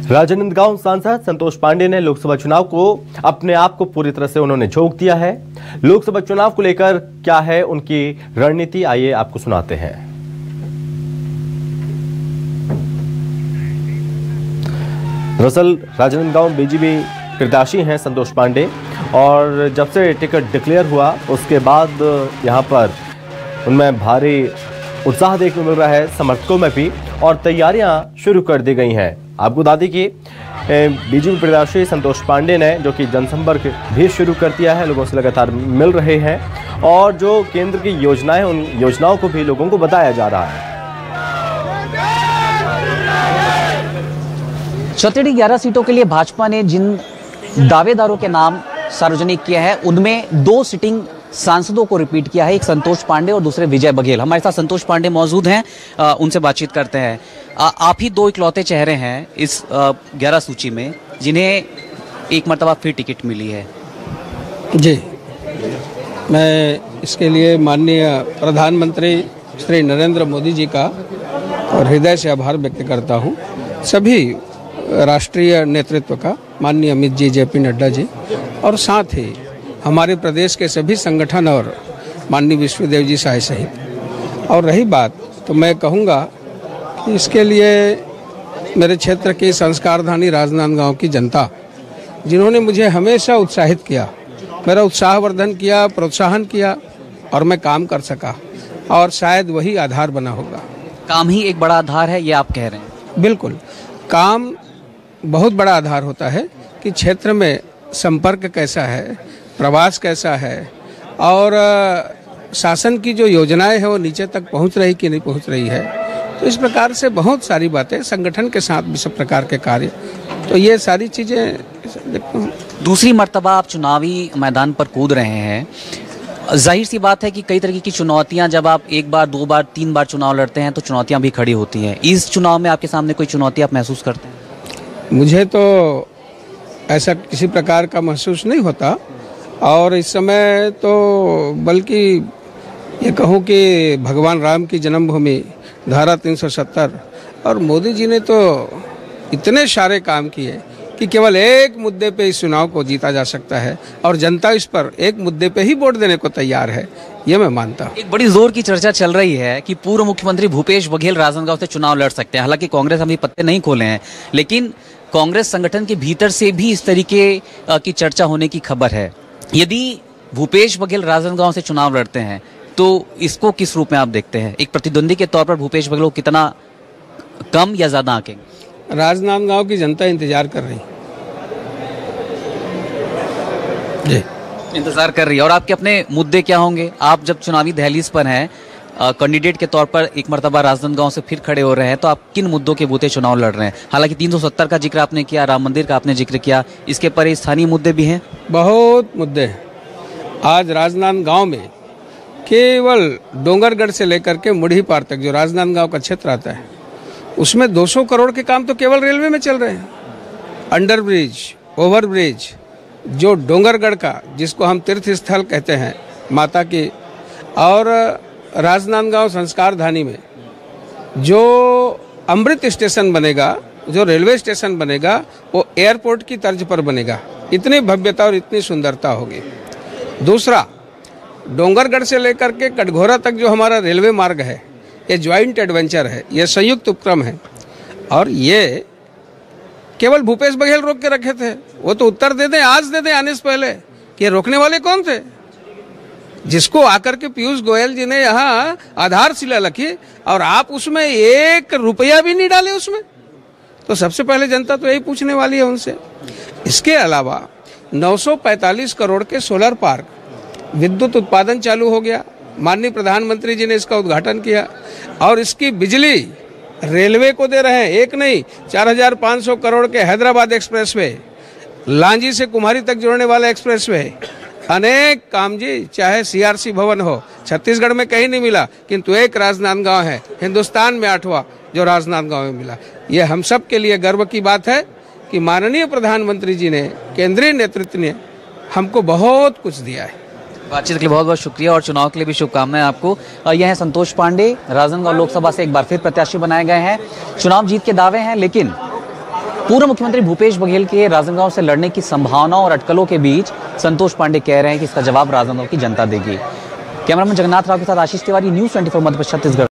राजनांदगांव सांसद संतोष पांडे ने लोकसभा चुनाव को अपने आप को पूरी तरह से उन्होंने झोंक दिया है। लोकसभा चुनाव को लेकर क्या है उनकी रणनीति, आइए आपको सुनाते हैं। दरअसल राजनांदगांव बीजेपी प्रत्याशी हैं संतोष पांडे, और जब से टिकट डिक्लेयर हुआ उसके बाद यहां पर उनमें भारी उत्साह देखने को मिल रहा है, समर्थकों में भी, और तैयारियां शुरू कर दी गई हैं। आपको बता दें कि बीजेपी प्रत्याशी संतोष पांडे ने जो कि जनसंपर्क भी शुरू कर दिया है, लोगों से लगातार मिल रहे हैं और जो केंद्र की योजनाएं उन योजनाओं को भी लोगों को बताया जा रहा है। छत्तीसगढ़ 11 सीटों के लिए भाजपा ने जिन दावेदारों के नाम सार्वजनिक किए हैं उनमें 2 सिटिंग सांसदों को रिपीट किया है, एक संतोष पांडे और दूसरे विजय बघेल। हमारे साथ संतोष पांडे मौजूद हैं, उनसे बातचीत करते हैं। आप ही 2 इकलौते चेहरे हैं इस 11 सूची में जिन्हें एक मर्तबा फिर टिकट मिली है। जी, मैं इसके लिए माननीय प्रधानमंत्री श्री नरेंद्र मोदी जी का और हृदय से आभार व्यक्त करता हूँ। सभी राष्ट्रीय नेतृत्व का, माननीय अमित जी, जेपी नड्डा जी, और साथ ही हमारे प्रदेश के सभी संगठन और माननीय विश्वदेव जी साय सहित। और रही बात तो मैं कहूँगा कि इसके लिए मेरे क्षेत्र की संस्कारधानी राजनांदगांव की जनता, जिन्होंने मुझे हमेशा उत्साहित किया, मेरा उत्साहवर्धन किया, प्रोत्साहन किया, और मैं काम कर सका, और शायद वही आधार बना होगा। काम ही एक बड़ा आधार है, ये आप कह रहे हैं? बिल्कुल, काम बहुत बड़ा आधार होता है कि क्षेत्र में संपर्क कैसा है, प्रवास कैसा है, और शासन की जो योजनाएं हैं वो नीचे तक पहुंच रही कि नहीं पहुंच रही है। तो इस प्रकार से बहुत सारी बातें, संगठन के साथ भी सब प्रकार के कार्य, तो ये सारी चीज़ें। दूसरी मर्तबा आप चुनावी मैदान पर कूद रहे हैं, जाहिर सी बात है कि कई तरह की चुनौतियां, जब आप 1 बार 2 बार 3 बार चुनाव लड़ते हैं तो चुनौतियां भी खड़ी होती हैं। इस चुनाव में आपके सामने कोई चुनौती आप महसूस करते हैं? मुझे तो ऐसा किसी प्रकार का महसूस नहीं होता, और इस समय तो बल्कि ये कहूँ कि भगवान राम की जन्मभूमि, धारा 370, और मोदी जी ने तो इतने सारे काम किए कि केवल एक मुद्दे पे इस चुनाव को जीता जा सकता है, और जनता इस पर एक मुद्दे पे ही वोट देने को तैयार है, ये मैं मानता हूँ। एक बड़ी जोर की चर्चा चल रही है कि पूर्व मुख्यमंत्री भूपेश बघेल राजनांदगांव से चुनाव लड़ सकते हैं। हालांकि कांग्रेस अभी पत्ते नहीं खोले हैं, लेकिन कांग्रेस संगठन के भीतर से भी इस तरीके की चर्चा होने की खबर है। यदि भूपेश बघेल राजनांदगांव से चुनाव लड़ते हैं तो इसको किस रूप में आप देखते हैं? एक प्रतिद्वंदी के तौर पर भूपेश बघेल को कितना कम या ज्यादा आंकेंगे? राजनांदगांव की जनता इंतजार कर रही जी, इंतजार कर रही है। और आपके अपने मुद्दे क्या होंगे? आप जब चुनावी दहलीज पर हैं, कैंडिडेट के तौर पर एक मर्तबा राजनांदगांव से फिर खड़े हो रहे हैं, तो आप किन मुद्दों के बूते चुनाव लड़ रहे हैं? हालांकि 370 का जिक्र आपने किया, राम मंदिर का आपने जिक्र किया, इसके पर स्थानीय मुद्दे भी हैं। बहुत मुद्दे हैं। आज राजनांदगांव में केवल डोंगरगढ़ से लेकर के मुढ़ी पार तक जो राजनांदगांव का क्षेत्र आता है, उसमें 200 करोड़ के काम तो केवल रेलवे में चल रहे हैं। अंडरब्रिज, ओवरब्रिज, जो डोंगरगढ़ का, जिसको हम तीर्थ स्थल कहते हैं माता की, और राजनांदगांव संस्कारधानी में जो अमृत स्टेशन बनेगा, जो रेलवे स्टेशन बनेगा, वो एयरपोर्ट की तर्ज पर बनेगा। इतनी भव्यता और इतनी सुंदरता होगी। दूसरा, डोंगरगढ़ से लेकर के कटघोरा तक जो हमारा रेलवे मार्ग है, ये ज्वाइंट एडवेंचर है, ये संयुक्त उपक्रम है, और ये केवल भूपेश बघेल रोक के रखे थे। वो तो उत्तर दे दें, आज दे दें आने से पहले कि रोकने वाले कौन थे? जिसको आकर के पीयूष गोयल जी ने यहाँ आधारशिला रखी, और आप उसमें 1 रुपया भी नहीं डाले उसमें, तो सबसे पहले जनता तो यही पूछने वाली है उनसे। इसके अलावा 945 करोड़ के सोलर पार्क, विद्युत उत्पादन चालू हो गया, माननीय प्रधानमंत्री जी ने इसका उद्घाटन किया, और इसकी बिजली रेलवे को दे रहे हैं। एक नहीं, 4500 करोड़ के हैदराबाद एक्सप्रेसवे, लांजी से कुम्हारी तक जोड़ने वाला एक्सप्रेसवे, अनेक काम जी, चाहे सीआरसी भवन हो, छत्तीसगढ़ में कहीं नहीं मिला, किंतु एक राजनांदगांव है, हिंदुस्तान में 8वां जो राजनांदगांव में मिला। ये हम सब के लिए गर्व की बात है कि माननीय प्रधानमंत्री जी ने, केंद्रीय नेतृत्व ने हमको बहुत कुछ दिया है। बातचीत के लिए बहुत बहुत शुक्रिया, और चुनाव के लिए भी शुभकामनाएं आपको। यह है संतोष पांडे, राजनांदगांव लोकसभा से एक बार फिर प्रत्याशी बनाए गए हैं। चुनाव जीत के दावे हैं, लेकिन पूर्व मुख्यमंत्री भूपेश बघेल के राजनांदगांव से लड़ने की संभावनाओं और अटकलों के बीच संतोष पांडे कह रहे हैं कि इसका जवाब राजनांदगांव की जनता देगी। कैमरामैन जगन्नाथ राव के साथ आशीष तिवारी, न्यूज़ 24 मध्य प्रदेश, छत्तीसगढ़।